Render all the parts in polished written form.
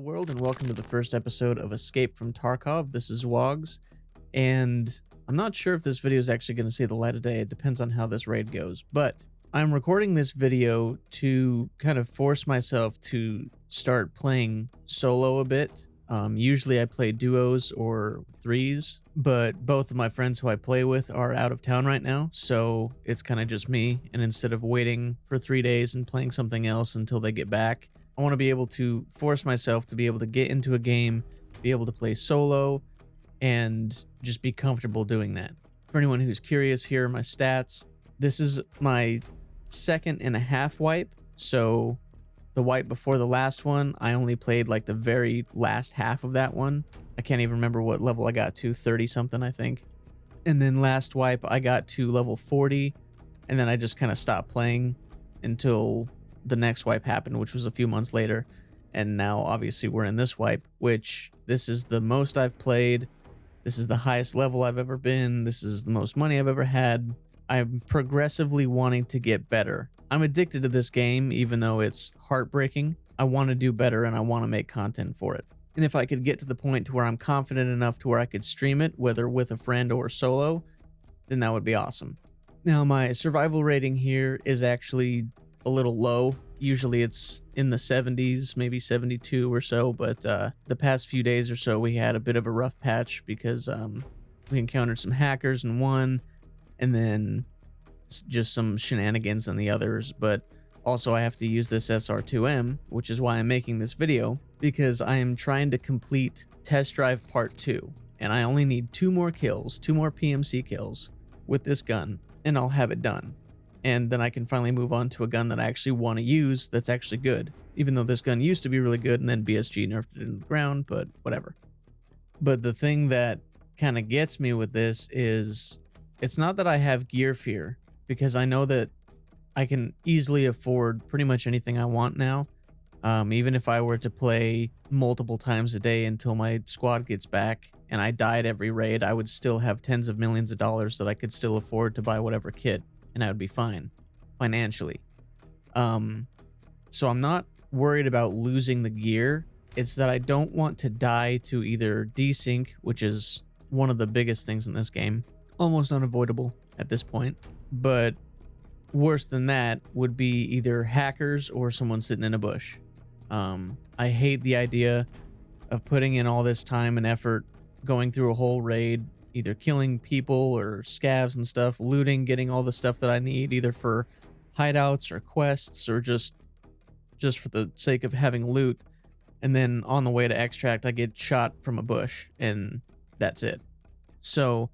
world, and welcome to the first episode of Escape from Tarkov. This is Wogs, and I'm not sure if this video is actually going to see the light of day. It depends on how this raid goes, but I'm recording this video to kind of force myself to start playing solo a bit. Usually I play duos or threes, but both of my friends who I play with are out of town right now, so it's kind of just me, and instead of waiting for 3 days and playing something else until they get back, I want to be able to force myself to be able to get into a game, be able to play solo, and just be comfortable doing that. For anyone who's curious, here are my stats. This is my second and a half wipe, so the wipe before the last one, I only played like the very last half of that one. I can't even remember what level I got to, 30 something I think. And then last wipe I got to level 40, and then I just kind of stopped playing until the next wipe happened, which was a few months later. And now obviously we're in this wipe, which this is the most I've played. This is the highest level I've ever been. This is the most money I've ever had. I'm progressively wanting to get better. I'm addicted to this game, even though it's heartbreaking. I want to do better and I want to make content for it. And if I could get to the point to where I'm confident enough to where I could stream it, whether with a friend or solo, then that would be awesome. Now my survival rating here is actually a little low. Usually it's in the 70s, maybe 72 or so, but the past few days or so we had a bit of a rough patch because we encountered some hackers in one, and then just some shenanigans in the others. But also I have to use this SR2M, which is why I'm making this video, because I am trying to complete Test Drive Part 2, and I only need 2 more kills, 2 more PMC kills with this gun, and I'll have it done. And then I can finally move on to a gun that I actually want to use that's actually good, even though this gun used to be really good and then BSG nerfed it into the ground, but whatever. But the thing that kind of gets me with this is it's not that I have gear fear, because I know that I can easily afford pretty much anything I want now. Even if I were to play multiple times a day until my squad gets back and I died every raid, I would still have tens of millions of dollars that I could still afford to buy whatever kit, and I would be fine financially. So I'm not worried about losing the gear. It's that I don't want to die to either desync, which is one of the biggest things in this game, almost unavoidable at this point, but worse than that would be either hackers or someone sitting in a bush. I hate the idea of putting in all this time and effort going through a whole raid, either killing people or scavs and stuff, looting, getting all the stuff that I need, either for hideouts or quests or just for the sake of having loot. And then on the way to extract, I get shot from a bush and that's it. So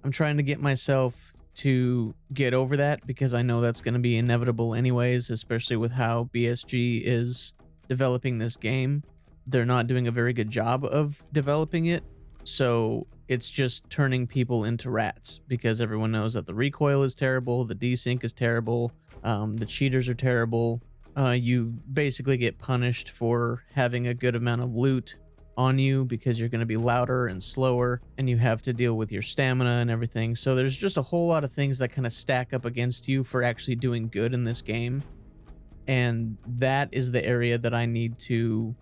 I'm trying to get myself to get over that, because I know that's going to be inevitable anyways, especially with how BSG is developing this game. They're not doing a very good job of developing it. So it's just turning people into rats, because everyone knows that the recoil is terrible, the desync is terrible, the cheaters are terrible. You basically get punished for having a good amount of loot on you because you're going to be louder and slower, and you have to deal with your stamina and everything. So there's just a whole lot of things that kind of stack up against you for actually doing good in this game. And that is the area that I need to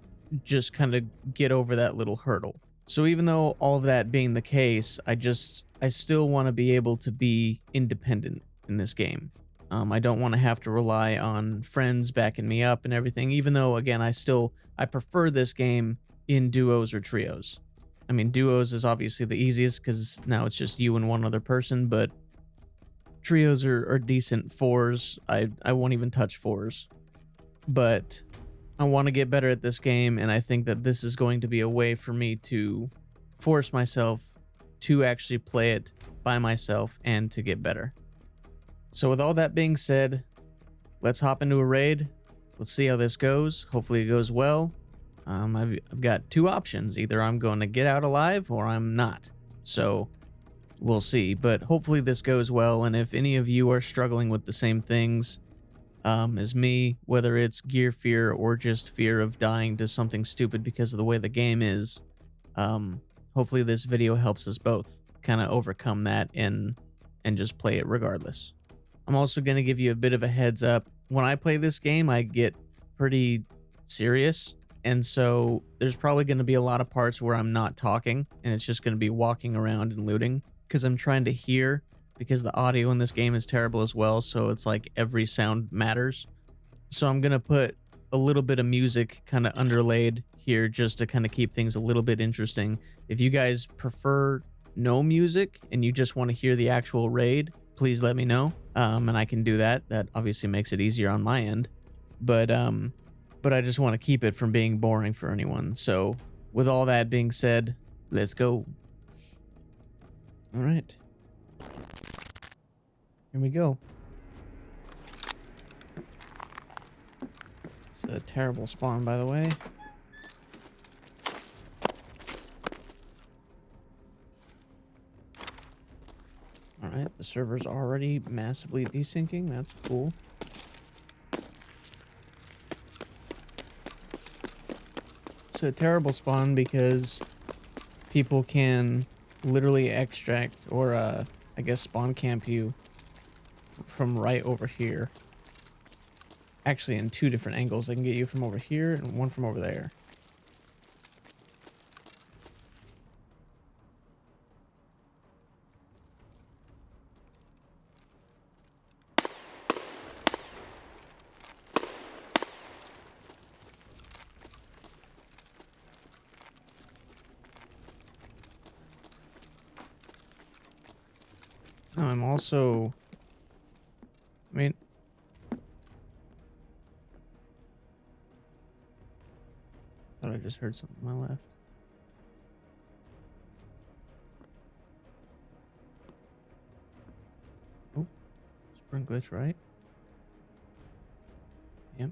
just kind of get over that little hurdle. So even though all of that being the case, I still want to be able to be independent in this game. I don't want to have to rely on friends backing me up and everything, even though, again, I prefer this game in duos or trios. I mean, duos is obviously the easiest because now it's just you and one other person, but trios are decent. Fours, I won't even touch fours. But I want to get better at this game, and I think that this is going to be a way for me to force myself to actually play it by myself and to get better. So with all that being said, let's hop into a raid. Let's see how this goes. Hopefully it goes well. I've got 2 options. Either I'm going to get out alive or I'm not. So we'll see. But hopefully this goes well. And if any of you are struggling with the same things as me, whether it's gear fear or just fear of dying to something stupid because of the way the game is, hopefully this video helps us both kind of overcome that and just play it regardless. I'm also going to give you a bit of a heads up. When I play this game, I get pretty serious. And so there's probably going to be a lot of parts where I'm not talking and it's just going to be walking around and looting because I'm trying to hear, because the audio in this game is terrible as well. So it's like every sound matters. So I'm going to put a little bit of music kind of underlaid here just to kind of keep things a little bit interesting. If you guys prefer no music and you just want to hear the actual raid, please let me know. And I can do that. That obviously makes it easier on my end. But I just want to keep it from being boring for anyone. So with all that being said, let's go. All right. Here we go. It's a terrible spawn, by the way. All right, the server's already massively desyncing. That's cool. It's a terrible spawn because people can literally extract or I guess spawn camp you from right over here. Actually, in two different angles. They can get you from over here and one from over there. I'm also, I mean, thought I just heard something on my left. Oh, sprint glitch, right? Yep.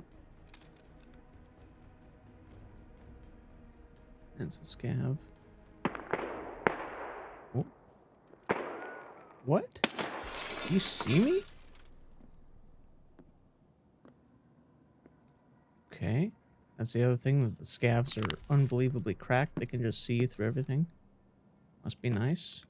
It's a scav. Oh. What? You see me? Okay. That's the other thing, that the scavs are unbelievably cracked. They can just see you through everything. Must be nice.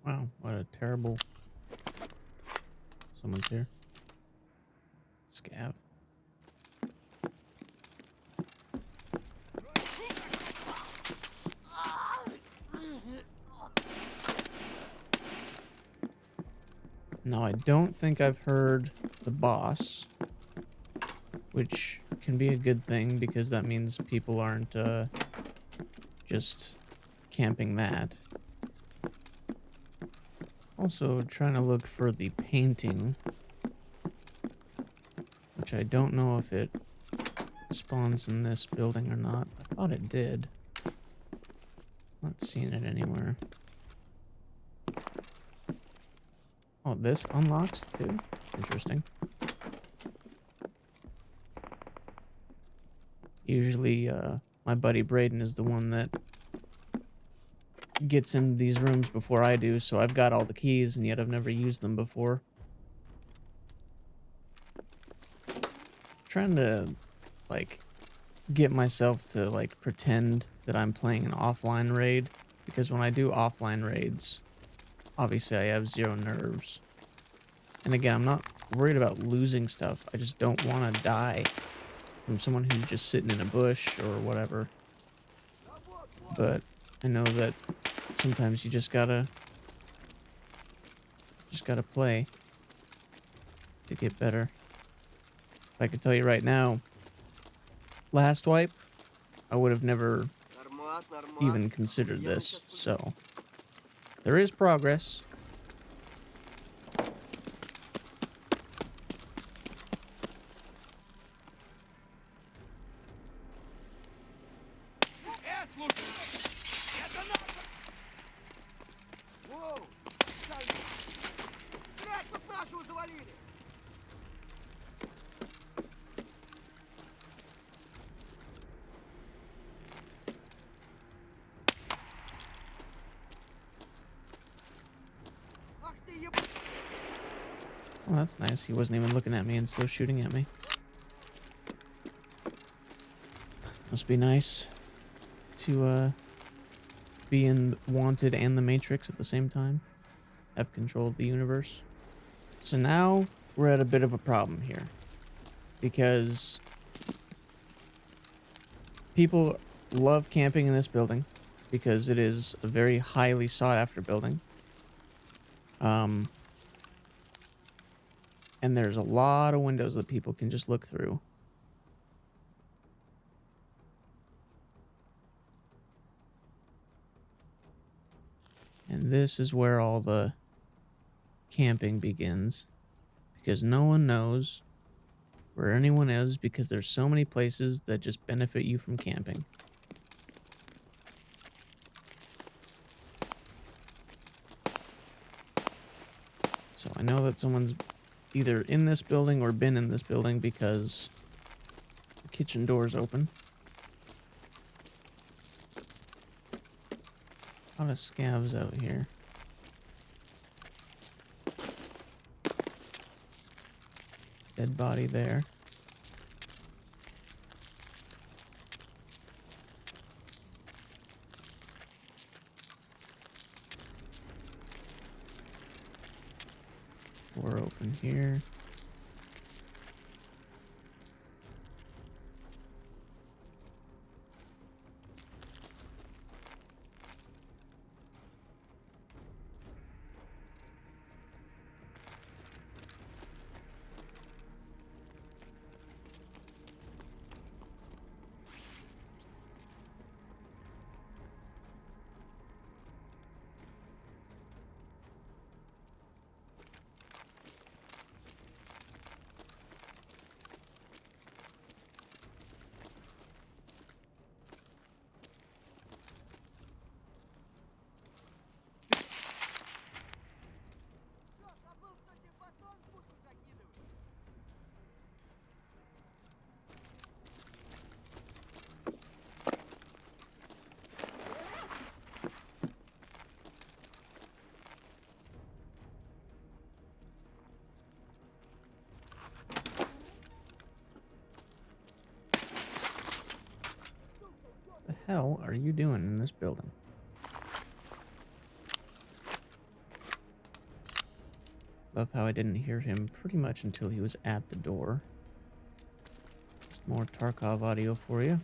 Wow, what a terrible... Someone's here. Scav. Now, I don't think I've heard the boss, which can be a good thing because that means people aren't just camping that. Also, trying to look for the painting, which I don't know if it spawns in this building or not. I thought it did. Not seeing it anywhere. Oh, this unlocks too? Interesting. Usually, my buddy Braden is the one that gets in these rooms before I do, so I've got all the keys, and yet I've never used them before. Trying to, like, get myself to, like, pretend that I'm playing an offline raid, because when I do offline raids, obviously I have zero nerves. And again, I'm not worried about losing stuff. I just don't want to die from someone who's just sitting in a bush or whatever. But I know that sometimes you just gotta play to get better. I can tell you right now, last wipe, I would have never even considered this, so there is progress. Oh, that's nice. He wasn't even looking at me and still shooting at me. Must be nice to be in Wanted and the Matrix at the same time. have control of the universe. So now we're at a bit of a problem here, because people love camping in this building because it is a very highly sought after building. And there's a lot of windows that people can just look through. And this is where all the camping begins, because no one knows where anyone is, because there's so many places that just benefit you from camping. So I know that someone's either in this building or been in this building because the kitchen door is open. A lot of scavs out here. Dead body there. Door open here. The hell are you doing in this building? Love how I didn't hear him pretty much until he was at the door. Just more Tarkov audio for you.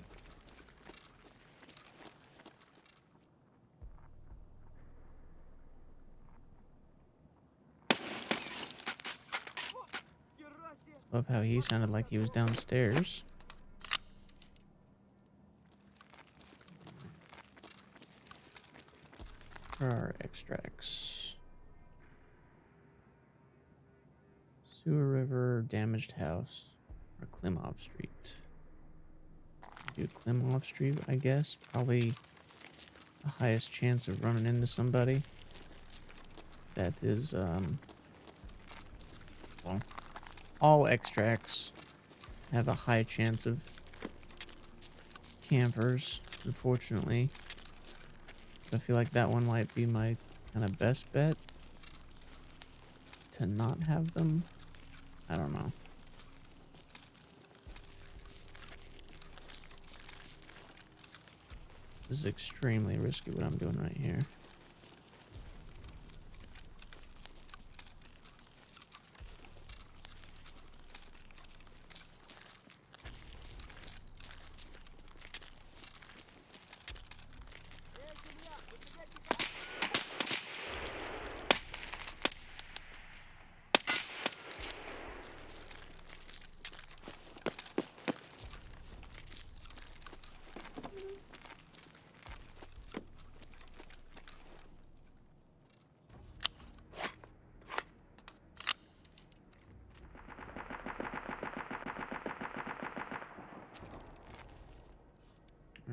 Love how he sounded like he was downstairs. Where are extracts? Sewer River, damaged house, or Klimov Street. Do Klimov Street, I guess. Probably the highest chance of running into somebody. That is, well, all extracts have a high chance of campers, unfortunately. I feel like that one might be my kind of best bet to not have them. I don't know. This is extremely risky what I'm doing right here.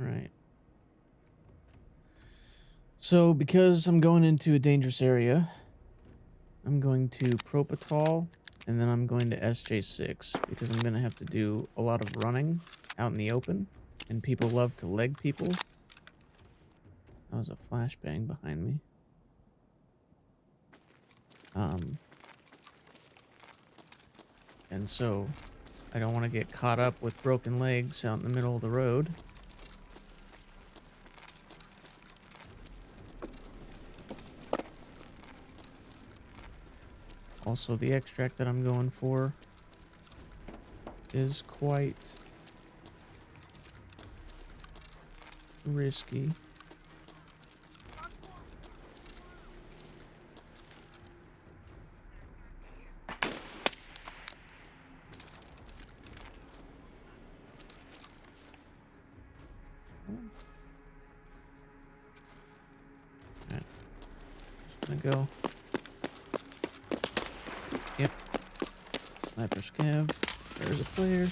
Alright. So, because I'm going into a dangerous area, I'm going to Propitol, and then I'm going to SJ6, because I'm going to have to do a lot of running out in the open, and people love to leg people. That was a flashbang behind me. And so, I don't want to get caught up with broken legs out in the middle of the road. Also, the extract that I'm going for is quite risky. Alright. Just gonna go. Yep. Sniper scav. There's a player.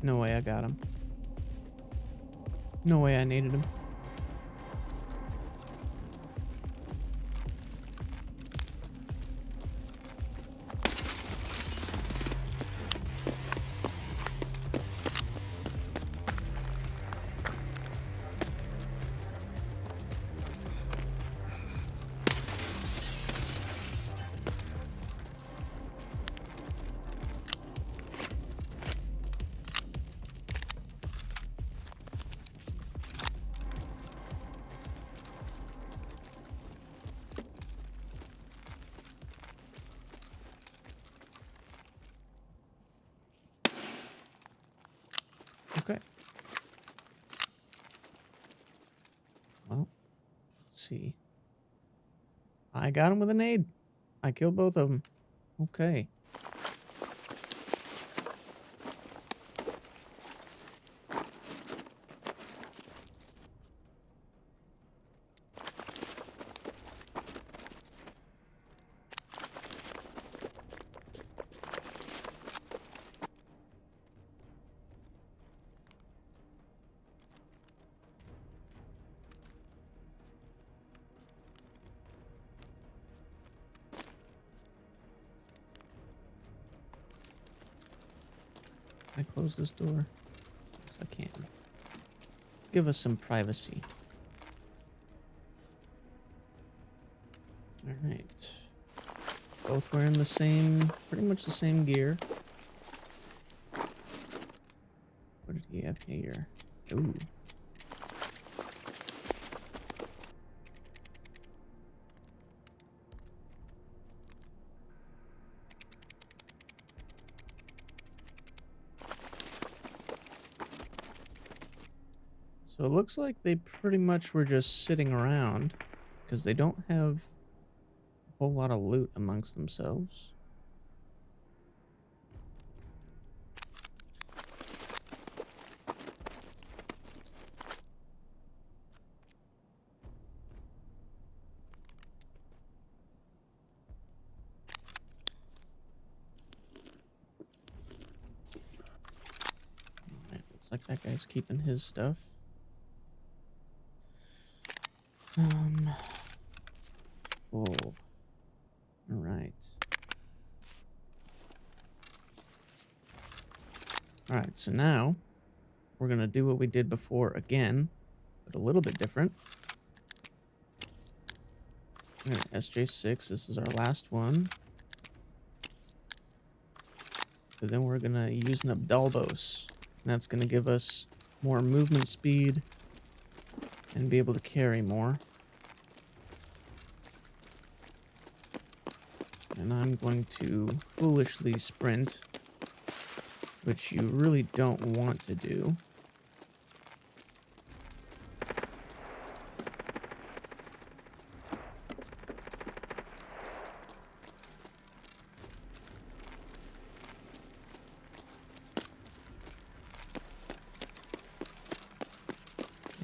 No way I got him. No way I needed him. Okay. Well, let's see. I got him with a nade. I killed both of them. Okay. Can I close this door? Yes, I can. Give us some privacy. Alright. Both wearing the same, pretty much the same gear. What did he have here? Ooh. So it looks like they pretty much were just sitting around because they don't have a whole lot of loot amongst themselves. Alright, looks like that guy's keeping his stuff. Full. Alright. Alright, so now we're gonna do what we did before again, but a little bit different. Alright, SJ6, this is our last one. But then we're gonna use an Abdalbos. And that's gonna give us more movement speed and be able to carry more. And I'm going to foolishly sprint, which you really don't want to do.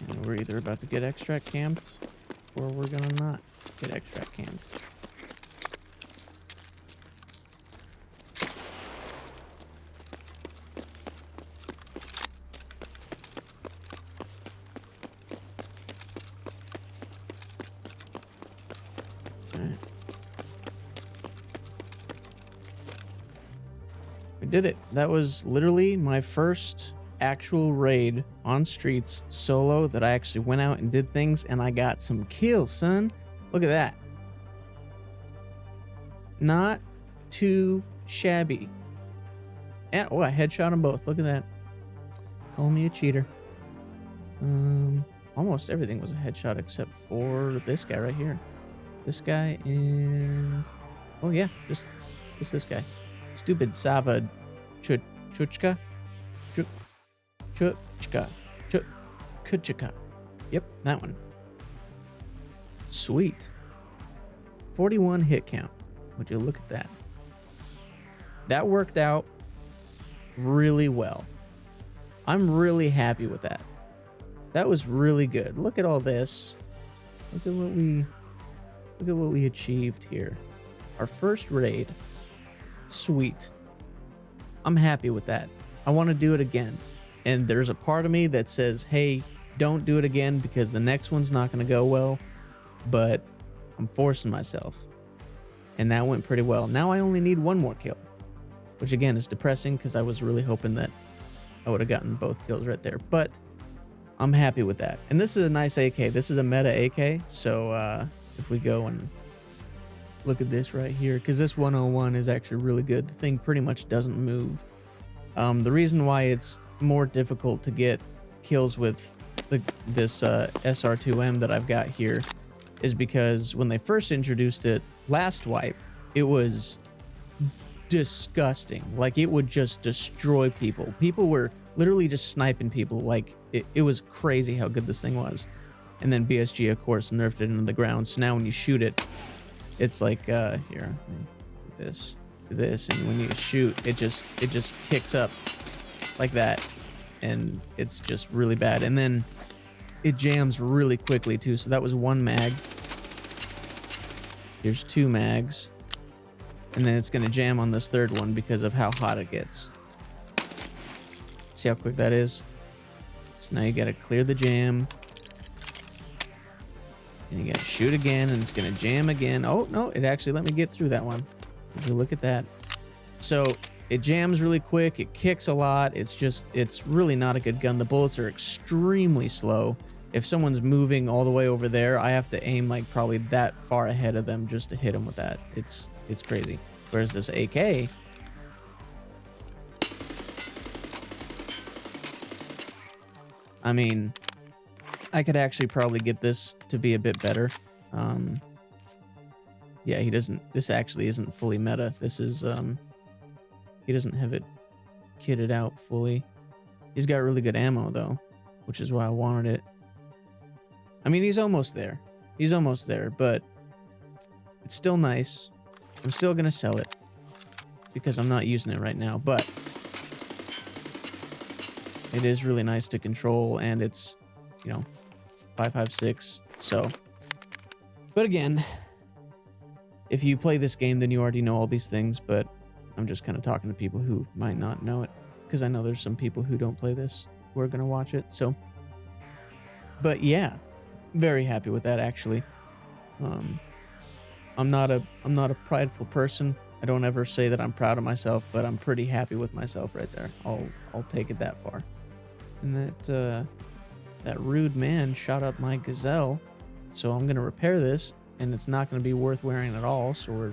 And we're either about to get extract camped, or we're gonna not get extract camped. Alright. We did it. That was literally my first actual raid on streets solo that I actually went out and did things, and I got some kills, son. Look at that. Not too shabby. And, oh, I headshot them both. Look at that. Call me a cheater. Almost everything was a headshot except for this guy right here. This guy and... oh, yeah. Just this guy. Stupid Sava Chuchka? Kuchika. Yep, that one. Sweet. 41 hit count. Would you look at that? That worked out really well. I'm really happy with that. That was really good. Look at all this. Look at what we achieved here. Our first raid. Sweet. I'm happy with that. I want to do it again. And there's a part of me that says, hey, don't do it again because the next one's not going to go well. But I'm forcing myself. And that went pretty well. Now I only need one more kill. Which again is depressing because I was really hoping that I would have gotten both kills right there. But I'm happy with that. And this is a nice AK. This is a meta AK. So if we go and look at this right here, because this 101 is actually really good. The thing pretty much doesn't move. The reason why it's more difficult to get kills with this SR2M that I've got here is because when they first introduced it last wipe, it was disgusting. Like, it would just destroy people. People were literally just sniping people. Like, it was crazy how good this thing was. And then BSG, of course, nerfed it into the ground. So now when you shoot it, it's like, here, do this, and when you shoot, it just kicks up like that, and it's just really bad. And then it jams really quickly too. So that was one mag. Here's two mags, and then it's gonna jam on this third one because of how hot it gets. See how quick that is? So now you gotta clear the jam. And you gotta shoot again, and it's gonna jam again. Oh, no, it actually let me get through that one. Would you look at that? So it jams really quick, it kicks a lot, it's really not a good gun. The bullets are extremely slow. If someone's moving all the way over there, I have to aim like probably that far ahead of them just to hit them with that. It's crazy. Whereas this AK, I mean, I could actually probably get this to be a bit better. Yeah, this actually isn't fully meta. This is, he doesn't have it kitted out fully. He's got really good ammo though, which is why I wanted it. I mean, he's almost there. He's almost there, but it's still nice. I'm still gonna sell it because I'm not using it right now, but it is really nice to control, and it's, you know, 5.56. So, but again, if you play this game, then you already know all these things, but I'm just kind of talking to people who might not know it, because I know there's some people who don't play this who are going to watch it. So, but yeah, very happy with that, actually. I'm not a prideful person. I don't ever say that I'm proud of myself, but I'm pretty happy with myself right there. I'll take it that far. And that rude man shot up my gazelle, so I'm gonna repair this, and it's not gonna be worth wearing at all. So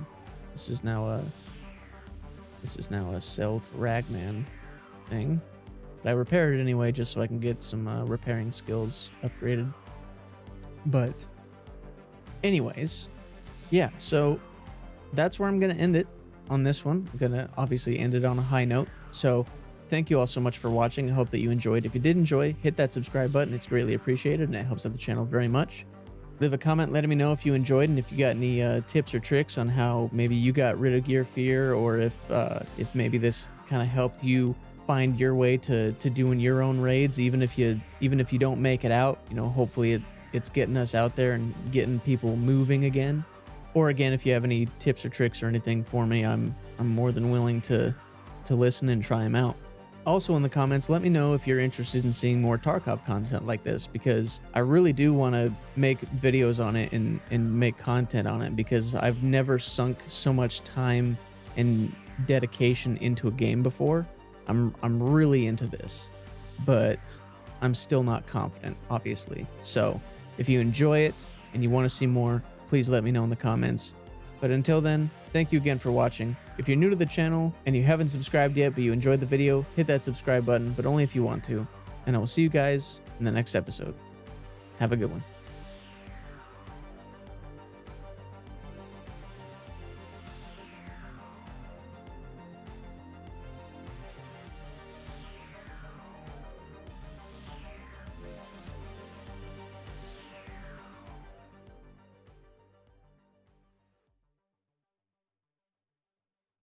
this is now a sell to ragman thing. But I repaired it anyway, just so I can get some repairing skills upgraded. But anyways, yeah, so that's where I'm gonna end it on this one. I'm gonna obviously end it on a high note. So thank you all so much for watching. I hope that you enjoyed. If you did enjoy, hit that subscribe button. It's greatly appreciated, and it helps out the channel very much. Leave a comment letting me know if you enjoyed, and if you got any tips or tricks on how maybe you got rid of gear fear, or if maybe this kind of helped you find your way to doing your own raids, even if you don't make it out. You know, hopefully it's getting us out there and getting people moving again. Or again, if you have any tips or tricks or anything for me, I'm more than willing to listen and try them out. Also in the comments, let me know if you're interested in seeing more Tarkov content like this, because I really do want to make videos on it and make content on it, because I've never sunk so much time and dedication into a game before. I'm really into this, but I'm still not confident, obviously. So if you enjoy it and you want to see more, please let me know in the comments. But until then, thank you again for watching. If you're new to the channel and you haven't subscribed yet, but you enjoyed the video, hit that subscribe button, but only if you want to. And I will see you guys in the next episode. Have a good one.